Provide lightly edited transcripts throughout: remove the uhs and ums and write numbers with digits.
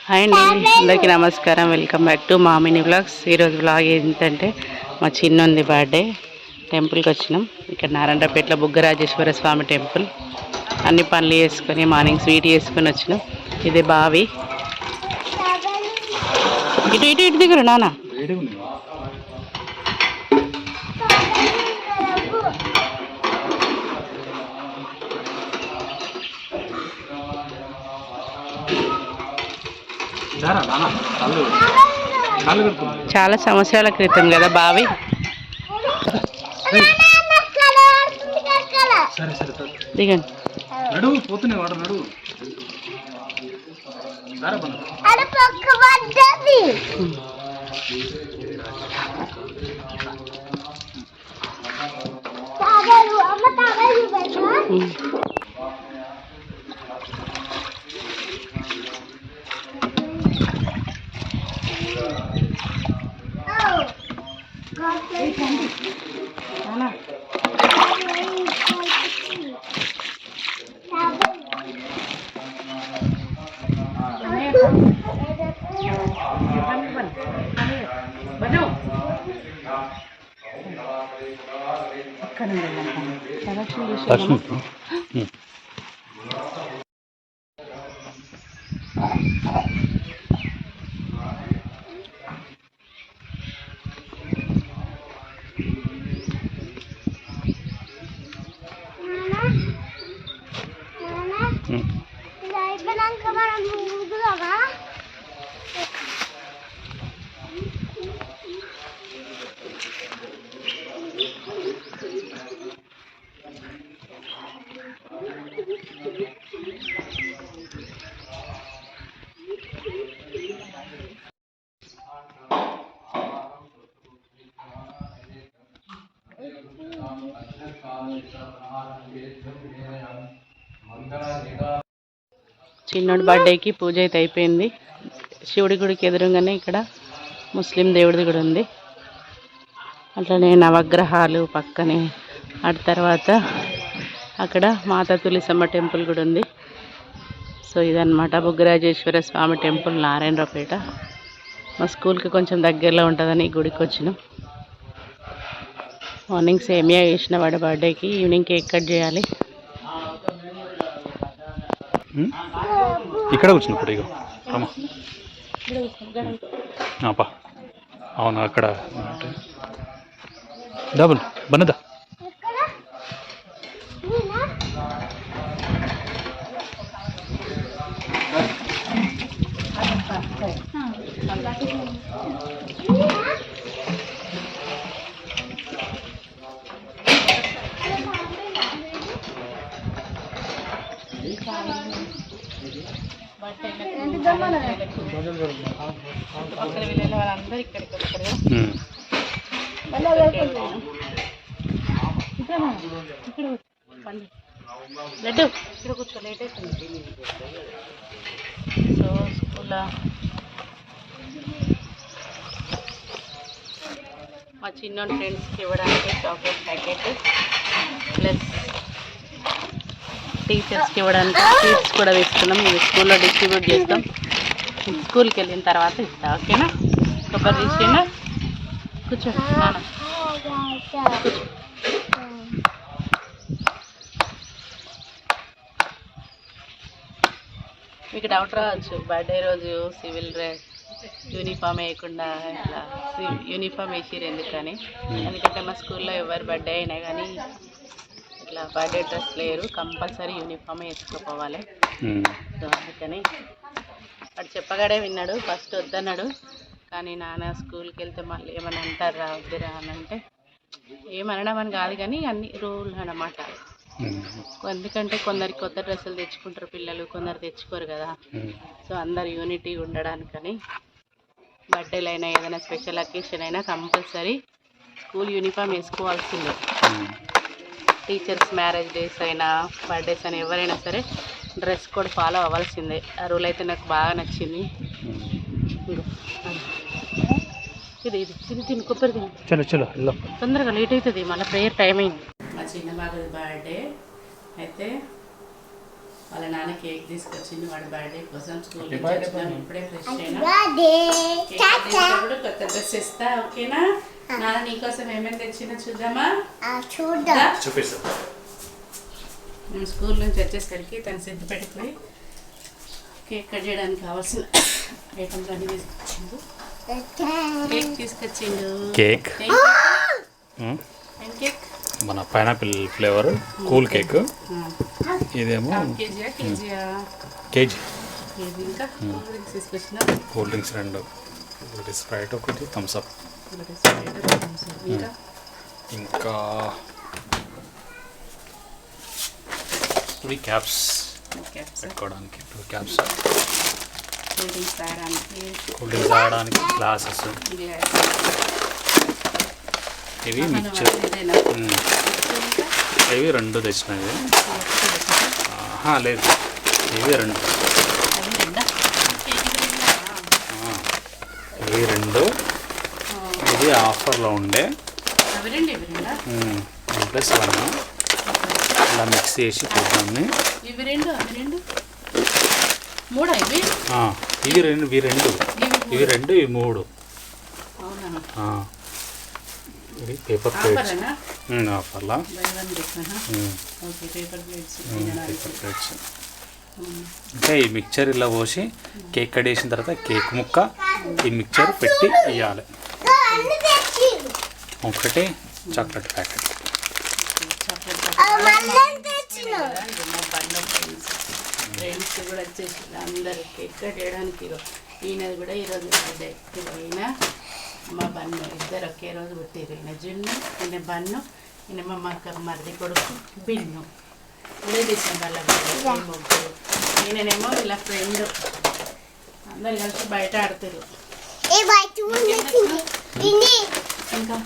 Hi అండి, అందరికీ నమస్కారం. Welcome back to Mamini vlogs. ఈరోజు వ్లాగ్ ఏంటంటే మా చిన్నోంది బర్త్డే. టెంపుల్కి వచ్చినాం. ఇక్కడ నారాయణపేటలో బుగ్గరాజేశ్వర స్వామి టెంపుల్. అన్ని పనులు చేసుకొని మార్నింగ్ స్వీట్ చేసుకొని వచ్చినాం. ఇది బావి. ఇటు ఇటు ఇటు దిగురు నాన్న. చాలా సంవత్సరాల క్రితం కదా బావి. దిగండి. చిన్నోడి బర్త్డేకి పూజ అయితే అయిపోయింది. శివుడి గుడికి ఎదురుగానే ఇక్కడ ముస్లిం దేవుడిది కూడా ఉంది. అట్లనే నవగ్రహాలు పక్కనే. అటు తర్వాత అక్కడ మాతా తులసమ్మ టెంపుల్ కూడా ఉంది. సో ఇదన్నమాట బుగ్గరాజేశ్వర స్వామి టెంపుల్, నారాయణరావుపేట. మా స్కూల్కి కొంచెం దగ్గరలో ఉంటుందని ఈ గుడికి వచ్చినాం. మార్నింగ్ సేమియా చేసిన వాడి బర్త్డేకి, ఈవినింగ్ కేక్ కట్ చేయాలి. ఇక్కడ కూర్చున్నప్పుడు ఇక అవును అక్కడ డబుల్ బన్నదా. వాళ్ళందరూ ఇక్కడికి వస్తారు. ఇక్కడ కూర్చో, లేట్ అవుతుంది. సో స్కూల్లో మా చిన్న ఫ్రెండ్స్కి ఇవ్వడానికి చాక్లెట్ ప్యాకెట్, ప్లస్ టీచర్స్కి ఇవ్వడానికి స్వీట్స్ కూడా వేస్తున్నాం. ఇది స్కూల్లో డిస్ట్రిబ్యూట్ చేస్తాం. స్కూల్కి వెళ్ళిన తర్వాత ఇస్తా, ఓకేనా? కొబ్బరి తీసినా కూర్చో నాన్న. మీకు డౌట్ రావచ్చు, బర్త్డే రోజు సివిల్ డ్రెస్ యూనిఫామ్ వేయకుండా ఇట్లా యూనిఫామ్ వేసిరు ఎందుకని. ఎందుకంటే మా స్కూల్లో ఎవరు బర్త్డే అయినా కానీ ఇట్లా బర్త్డే డ్రెస్ లేరు, కంపల్సరీ యూనిఫామ్ వేసుకోపోవాలి. సో అందుకని వాడు చెప్పగాడే విన్నాడు. ఫస్ట్ వద్దన్నాడు, కానీ నాన్న స్కూల్కి వెళ్తే మళ్ళీ ఏమైనా అంటారు రా వద్దురా అని అంటే, ఏమనడం అని కాదు కానీ అన్ని రూల్ అన్నమాట. ఎందుకంటే కొందరికి కొత్త డ్రెస్సులు తెచ్చుకుంటారు పిల్లలు, కొందరు తెచ్చుకోరు కదా. సో అందరు యూనిటీ ఉండడానికని బర్త్డేలు అయినా ఏదైనా స్పెషల్ అకేషన్ అయినా కంపల్సరీ స్కూల్ యూనిఫామ్ వేసుకోవాల్సిందే. టీచర్స్ మ్యారేజ్ డేస్ అయినా బర్త్డేస్ అయినా ఎవరైనా సరే డ్రెస్ కోడ్ ఫాలో అవ్వాల్సిందే. ఆ రూల్ అయితే నాకు బాగా నచ్చింది. ఇది ఇది తిని తిని కొబ్బరి తిని చలో చలో తొందరగా లేట్ అవుతుంది, మళ్ళీ ప్రేయర్ టైం అయింది. మా చిన్న బాబు బర్త్డే అయితే వాళ్ళ నాన్న కేక్ తీసుకొచ్చింది వాడి బర్త్డే కోసం. స్కూల్ నుంచి వచ్చినాం ఇప్పుడే ఫ్రెష్ అయినా. కొత్త డ్రెస్ ఇస్తా, ఓకేనా? నాన్న నీకోసం ఏమేమి తెచ్చినా చూద్దామా? చూపిస్తా. మేము స్కూల్ నుంచి వచ్చేసరికి తను సిద్ధపెట్టుకుని కేక్ కట్ చేయడానికి కావాల్సిన ఐటమ్స్ అన్ని తీసుకొచ్చిండు. కేక్ తీసుకొచ్చిండు. కేక్ కేక్ మన పైనాపిల్ ఫ్లేవర్ కూల్ కేక్. ఇదేమో కేజీ కేజీ. ఇంకా కూల్ డ్రింక్స్ తీసుకొచ్చిన. కూల్ డ్రింక్స్ 2, ఒకటి స్ప్రైట్, ఒకటి థమ్స్ అప్. ఇంకా 3 క్యాప్స్ పెట్టుకోవడానికి. 2 క్యాప్స్ కూల్ డ్రింక్స్ తాగడానికి గ్లాసెస్. ఇవి మిక్చర్. ఇవి 2 తెచ్చినవి. లేదు, ఇవి 2. ఇవి 2. ఇది ఆఫర్లో ఉండే +1 ఇలా మిక్స్ చేసి చూద్దాన్ని. ఇవి 2 ఇవి 2 ఇవి 3. ఇది పేపర్ ప్లేట్స్ ఆఫర్లా. Paper plates. ఇంకా ఈ మిక్చర్ ఇలా పోసి కేక్ కట్ చేసిన తర్వాత కేక్ ముక్క ఈ మిక్చర్ పెట్టి వేయాలి. ఒకటి చాక్లెట్ ప్యాకెట్. ఫ్రెండ్స్ కూడా వచ్చేసి అందరు కేక్ కట్ చేయడానికి. ఈయనది కూడా ఈరోజు బర్త్డే. ఈయన మా బన్ను ఇద్దరు ఒకే రోజు పుట్టిరు. ఈయన జున్ను, ఈయన బన్ను, ఈయన మా మరిది కొడుకు బిన్ను. ఇదే డిసెంబర్లో ముగ్గురు. ఈయననేమో ఇలా ఫ్రెండ్. అందరు కలిసి బయట ఆడుతారు. ఇంకా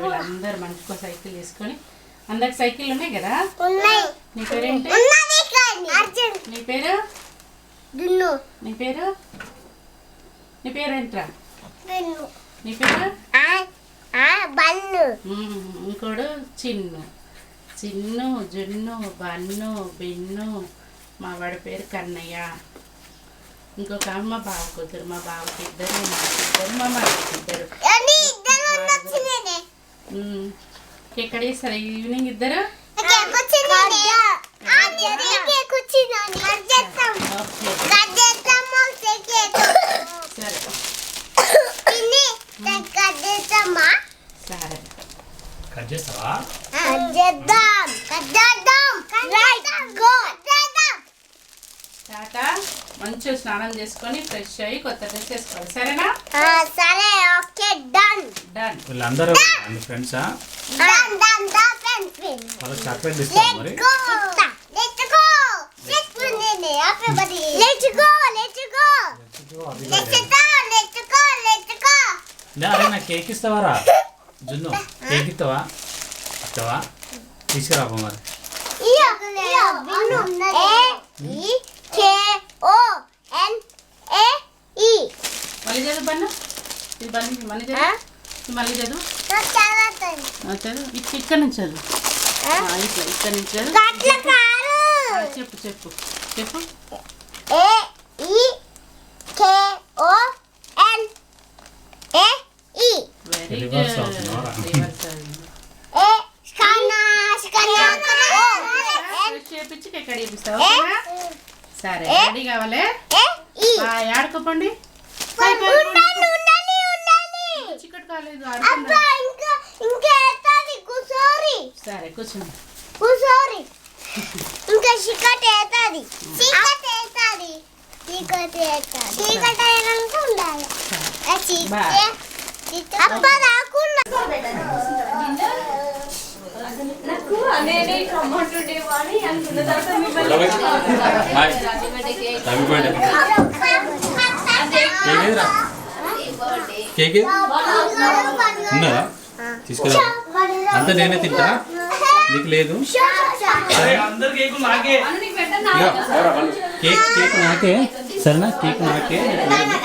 వీళ్ళందరూ మంచిగా సైకిల్ తీసుకొని. అందరికి సైకిల్ ఉన్నాయి కదా? నీ పేరేంటి? నీ పేరు? నీ పేరు? నీ పేరేంట్రా? నీ పేరు? ఇంకోడు చిన్ను. జున్ను, బన్ను, బిన్ను. మా వాడి పేరు కన్నయ్య. ఇంకొక అమ్మ బావ కూతురు. మా బావకి 2, మాకు 2, మా మామకి 2. ఎక్కడ చేస్తారు ఈవినింగ్ ఇద్దరు? సరే కట్ చేస్తావా? టాటా. మంచిగా స్నానం చేసుకొని ఫ్రెష్ అయ్యి కొత్త డ్రెస్ వేసుకోవాలి. సరేనా? సరే, ఓకే, డన్. వీళ్ళందరూ ఫ్రెండ్సా? వాళ్ళకి చాక్లెట్ ఇస్తాం మరి. అరే నాకు కేక్ ఇస్తావారా? జున్ను కేక్ ఇస్తావా? తీసుకురాపో మరి. మళ్ళీ చదువు బన్న. ఇది మళ్ళీ చదువు. చదువు ఇక్కడ నుంచి చదువు. ఇక్కడ నుంచి చదువు. చెప్పు చెప్పు చెప్పు. Very good. చేపించి ఎక్కడ చేపిస్తావు? సరే, రెడీ కావాలి. ఆడుకోపండి. చికెట్ కాలేదు. సరే కూర్చోండి. ఇంకా చికెట్ వేస్తుంది. చీకటి అయినాక ఉండాలి. అప్ప రాకుండా కేక్ ఉన్నదా? తీసుకురా. అంతా నేనే తింటా. నీకు లేదు కేక్ కేక్ నాకే సరేనా కేక్ నాకే నీకు లేదు.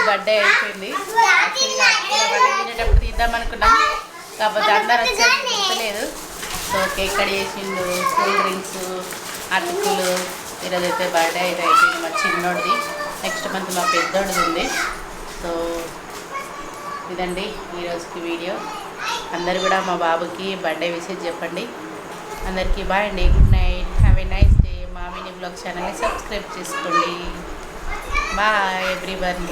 బర్త్డే అయిపోయింది. తినేటప్పుడు తీద్దాం అనుకున్నాం, కాకపోతే అందరు వచ్చేసి గుర్తులేదు. సో కేక్ కట్ చేసిండు, కూల్ డ్రింక్స్, అటుకులు. ఈరోజు అయితే బర్త్డే అయితే అయిపోయింది మా చిన్నోడిది. నెక్స్ట్ మంత్ మా పెద్దోడిది ఉంది. సో ఇదండి ఈరోజుకి వీడియో. అందరు కూడా మా బాబుకి బర్త్డే విషెస్ చెప్పండి. అందరికీ బాయ్ అండి, good night, have a nice day. మా మినీ బ్లాగ్ ఛానల్ని సబ్స్క్రైబ్ చేసుకోండి. Bye everyone.